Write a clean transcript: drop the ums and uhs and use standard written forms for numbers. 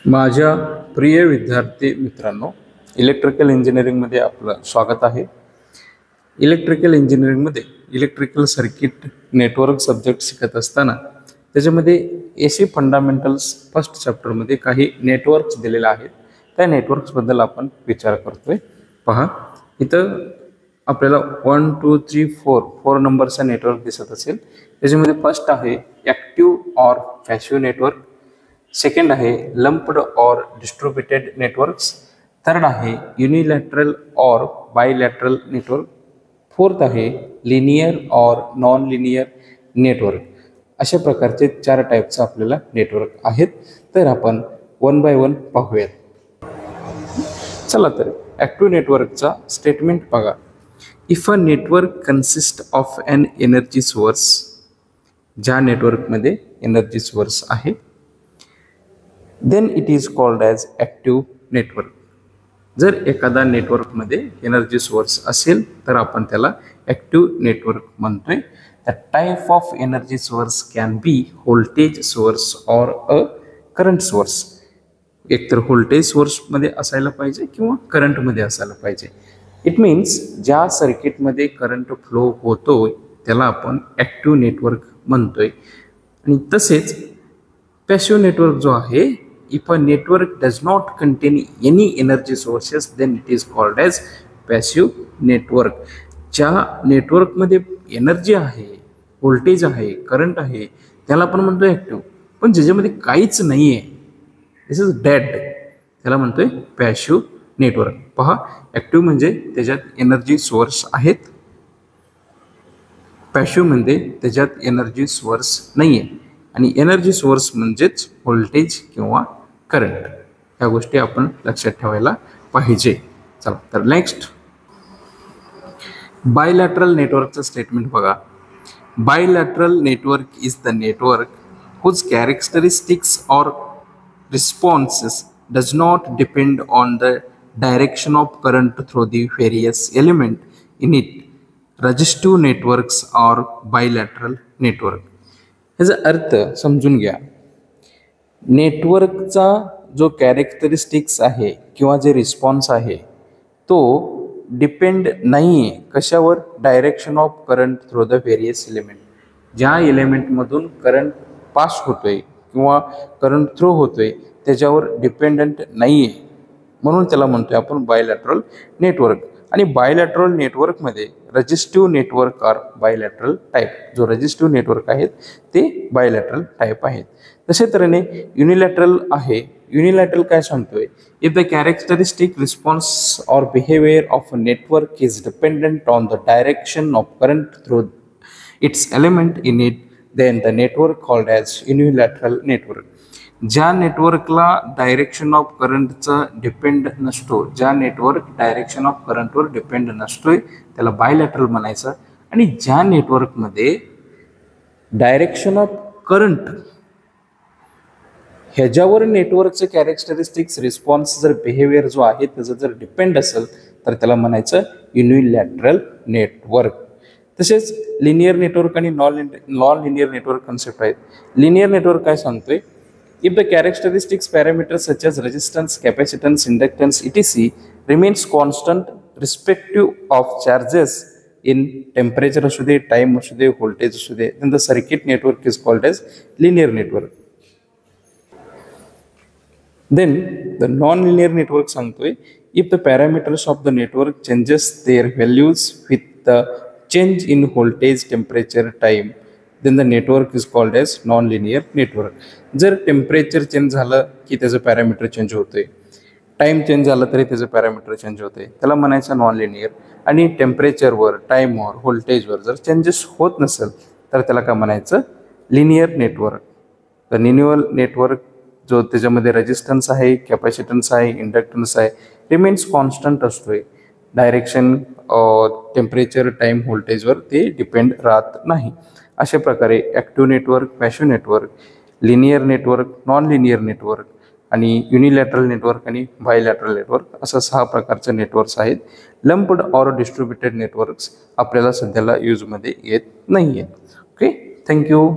माझ्या प्रिय विद्यार्थी मित्रांनो, इलेक्ट्रिकल इंजिनिअरिंगमध्ये आपलं स्वागत आहे. इलेक्ट्रिकल इंजिनिअरिंगमध्ये इलेक्ट्रिकल सर्किट नेटवर्क सब्जेक्ट शिकत असताना त्याच्यामध्ये AC फंडामेंटल्स फर्स्ट चॅप्टरमध्ये काही नेटवर्क्स दिलेले आहेत. त्या नेटवर्क्सबद्दल आपण विचार करतोय. पहा, इथं आपल्याला 1 2 3 4 नंबरचा नेटवर्क दिसत असेल. त्याच्यामध्ये फर्स्ट आहे active or passive network, second आहे लंप्ड और डिस्ट्रीब्युटेड नेटवर्क्स, थर्ड आहे युनिलॅटरल और बायलॅटरल नेटवर्क, फोर्थ आहे लिनियर और नॉन लिनियर नेटवर्क. अशा प्रकारचे 4 टाईपचे आपल्याला नेटवर्क आहेत. तर आपण वन बाय वन पाहूयात. चला तर ॲक्टिव्ह नेटवर्कचा स्टेटमेंट बघा. If a network consist of an energy source, ज्या नेटवर्कमध्ये एनर्जी सोर्स आहे, then it is called as active network. जर एखादा नेटवर्कमध्ये एनर्जी सोर्स असेल तर आपण त्याला ॲक्टिव्ह नेटवर्क म्हणतोय. The type of energy source can be voltage source or a current source. एकतर व्होल्टेज सोर्समध्ये असायला पाहिजे किंवा करंटमध्ये असायला पाहिजे. इट मीन्स ज्या सर्किटमध्ये करंट फ्लो होतो त्याला आपण ॲक्टिव्ह नेटवर्क म्हणतोय. आणि तसेच पॅसिव्ह नेटवर्क जो आहे, if a network does not contain any energy sources then it is called as passive network. ज्या नेटवर्कमध्ये एनर्जी आहे, व्होल्टेज आहे, करंट आहे, त्याला आपण म्हणतोय ॲक्टिव्ह. पण ज्याच्यामध्ये काहीच नाही आहे, दिस इज डेड, त्याला म्हणतोय पॅसिव्ह नेटवर्क. पहा, ॲक्टिव्ह म्हणजे त्याच्यात एनर्जी सोर्स आहेत, पॅसिव्ह म्हणजे त्याच्यात एनर्जी सोर्स नाही आहे. आणि एनर्जी सोर्स म्हणजेच व्होल्टेज किंवा करंट. ह्या गोष्टी आपण लक्षात ठेवायला पाहिजे. चला तर नेक्स्ट, बायलॅटरल नेटवर्कचं स्टेटमेंट बघा. Bilateral network is the network whose characteristics or responses does not depend on the direction of current through the various element in it. Resistive networks or bilateral network. ह्याचा अर्थ समजून घ्या. नेटवर्कचा जो characteristics आहे किंवा जे रिस्पॉन्स आहे तो डिपेंड नाही आहे कशावर, direction of current through the various element. ज्या एलिमेंटमधून करंट पास होतोय किंवा करंट थ्रू होतोय त्याच्यावर डिपेंडंट नाही आहे, म्हणून त्याला म्हणतोय आपण बायलॅटरल नेटवर्क. आणि बायलॅटरल नेटवर्कमध्ये resistive network are bilateral type. जो रजिस्टिव्ह नेटवर्क आहेत ते बायलॅटरल टाईप आहेत. तसे तऱ्हेने युनिलॅटरल आहे. युनिलॅटरल काय सांगतोय, if the characteristic response or behaviour of a network is dependent on the direction of current through its element in it then the network called as unilateral network. ज्या नेटवर्कला direction of करंटचा depend नसतो, ज्या network direction of करंटवर depend नसतोय त्याला bilateral म्हणायचं. आणि ज्या नेटवर्कमध्ये डायरेक्शन ऑफ करंट ह्याच्यावर नेटवर्कचं कॅरेक्टरिस्टिक्स रिस्पॉन्स जर बिहेवियर जो आहे त्याचं जर डिपेंड असेल तर त्याला म्हणायचं युनिलॅटरल नेटवर्क. तसेच लिनियर नेटवर्क आणि नॉन लिनियर नेटवर्क कन्सेप्ट आहेत. लिनियर नेटवर्क काय सांगतोय, if the characteristics parameters such as resistance, capacitance, inductance, etc. remains constant respective of charges in temperature असू दे, time असू दे, voltage असू दे, then the circuit network is called as linear network. Then the non-linear network सांगतोय, if the parameters of the network changes their values with the change in voltage, temperature, time, then the network is called as non-linear network. जर temperature change झालं की त्याचं parameter change होतोय, time change झालं तरी त्याचं parameter change होतोय, त्याला म्हणायचं नॉन लिनियर. आणि टेम्परेचरवर, टाईमवर, व्होल्टेजवर जर चेंजेस होत नसेल तर त्याला काय म्हणायचं, लिनियर नेटवर्क. तर लिनियर नेटवर्क जो त्याच्यामध्ये रेजिस्टन्स आहे, कॅपॅसिटन्स आहे, इंडक्टन्स आहे, रिमेन्स कॉन्स्टंट असतोय. डायरेक्शन, टेम्परेचर, टाईम, व्होल्टेजवर ते डिपेंड राहत नाही. अशा प्रकारे active network, passive network, linear network, non linear network आणि युनिलॅटरल नेटवर्क आणि बायलॅटरल नेटवर्क असं 6 प्रकारचे नेटवर्क्स आहेत. लंप्ड ऑर डिस्ट्रीब्युटेड नेटवर्क्स आपल्याला सध्याला यूजमध्ये येत नाही आहेत. Okay, thank you.